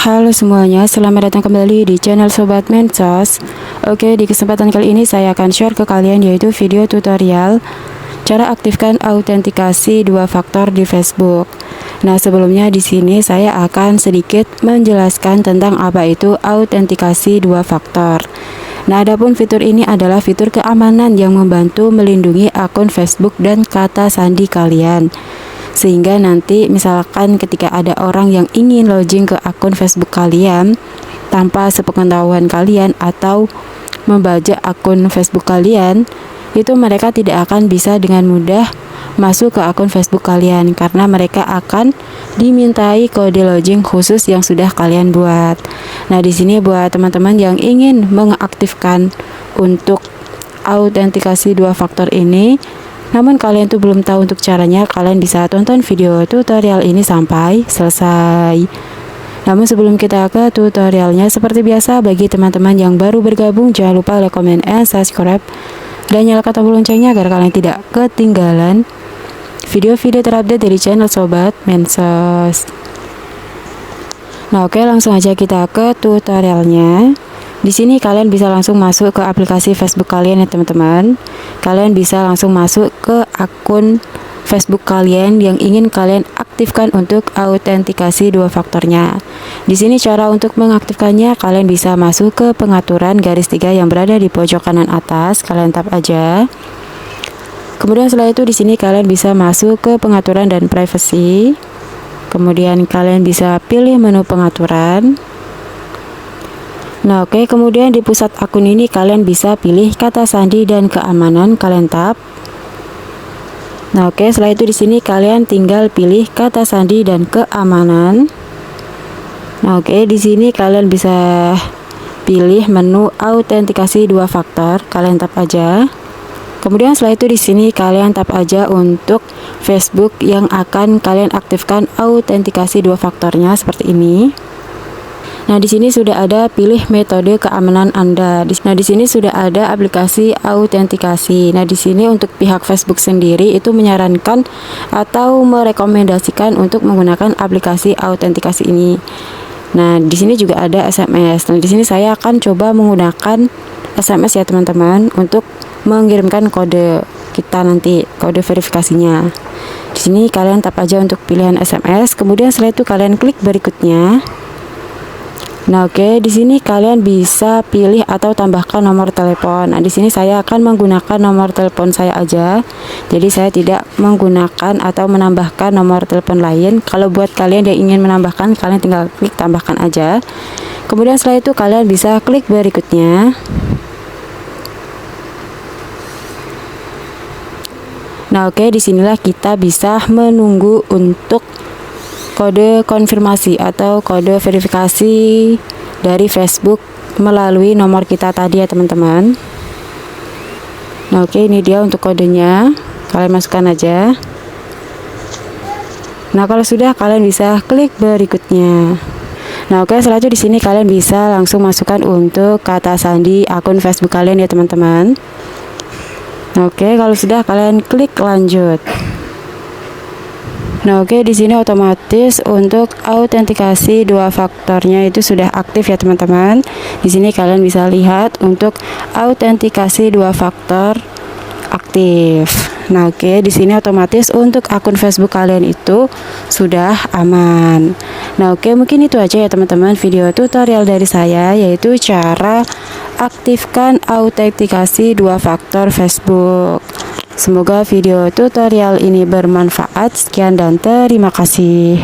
Halo semuanya, selamat datang kembali di channel Sobat Mensos. Oke, di kesempatan kali ini saya akan share ke kalian yaitu video tutorial cara aktifkan autentikasi 2 faktor di Facebook. Nah, sebelumnya di sini saya akan sedikit menjelaskan tentang apa itu autentikasi 2 faktor. Nah, adapun fitur ini adalah fitur keamanan yang membantu melindungi akun Facebook dan kata sandi kalian. Sehingga nanti misalkan ketika ada orang yang ingin login ke akun Facebook kalian tanpa sepengetahuan kalian atau membajak akun Facebook kalian, itu mereka tidak akan bisa dengan mudah masuk ke akun Facebook kalian karena mereka akan dimintai kode login khusus yang sudah kalian buat. Nah, di sini buat teman-teman yang ingin mengaktifkan untuk autentikasi 2 faktor ini, namun kalian tuh belum tahu untuk caranya, kalian bisa tonton video tutorial ini sampai selesai. Namun sebelum kita ke tutorialnya, seperti biasa bagi teman-teman yang baru bergabung, jangan lupa like, comment, and subscribe dan nyalakan tombol loncengnya agar kalian tidak ketinggalan video-video terupdate dari channel Sobat Mensos. Nah, oke, langsung aja kita ke tutorialnya. Di sini kalian bisa langsung masuk ke aplikasi Facebook kalian ya teman-teman. Kalian bisa langsung masuk ke akun Facebook kalian yang ingin kalian aktifkan untuk autentikasi 2 faktornya. Di sini cara untuk mengaktifkannya, kalian bisa masuk ke pengaturan garis 3 yang berada di pojok kanan atas. Kalian tap aja. Kemudian setelah itu di sini kalian bisa masuk ke pengaturan dan privacy. Kemudian kalian bisa pilih menu pengaturan. Nah, oke, kemudian di pusat akun ini kalian bisa pilih kata sandi dan keamanan, kalian tap. Nah, oke, setelah itu di sini kalian tinggal pilih kata sandi dan keamanan. Nah, oke, di sini kalian bisa pilih menu autentikasi 2 faktor, kalian tap aja. Kemudian setelah itu di sini kalian tap aja untuk Facebook yang akan kalian aktifkan autentikasi 2 faktornya seperti ini. Nah, di sini sudah ada pilih metode keamanan Anda. Nah, di sini sudah ada aplikasi autentikasi. Nah, di sini untuk pihak Facebook sendiri itu menyarankan atau merekomendasikan untuk menggunakan aplikasi autentikasi ini. Nah, di sini juga ada SMS. Nah, di sini saya akan coba menggunakan SMS ya teman-teman untuk mengirimkan kode kita nanti, kode verifikasinya. Di sini kalian tap aja untuk pilihan SMS. Kemudian setelah itu kalian klik berikutnya. Nah, oke, di sini kalian bisa pilih atau tambahkan nomor telepon. Nah, di sini saya akan menggunakan nomor telepon saya aja. Jadi saya tidak menggunakan atau menambahkan nomor telepon lain. Kalau buat kalian yang ingin menambahkan, kalian tinggal klik tambahkan aja. Kemudian setelah itu kalian bisa klik berikutnya. Nah, oke, disinilah kita bisa menunggu untuk kode konfirmasi atau kode verifikasi dari Facebook melalui nomor kita tadi ya teman-teman. Nah, oke, ini dia untuk kodenya, kalian masukkan aja. Nah, kalau sudah kalian bisa klik berikutnya. Nah, oke, setelah itu di sini kalian bisa langsung masukkan untuk kata sandi akun Facebook kalian ya teman-teman. Nah, oke, kalau sudah kalian klik lanjut. Nah, oke, di sini otomatis untuk autentikasi 2 faktornya itu sudah aktif ya teman-teman. Di sini kalian bisa lihat untuk autentikasi 2 faktor aktif. Nah, oke, di sini otomatis untuk akun Facebook kalian itu sudah aman. Nah, oke, mungkin itu aja ya teman-teman video tutorial dari saya, yaitu cara aktifkan autentikasi 2 faktor Facebook. Semoga video tutorial ini bermanfaat. Sekian dan terima kasih.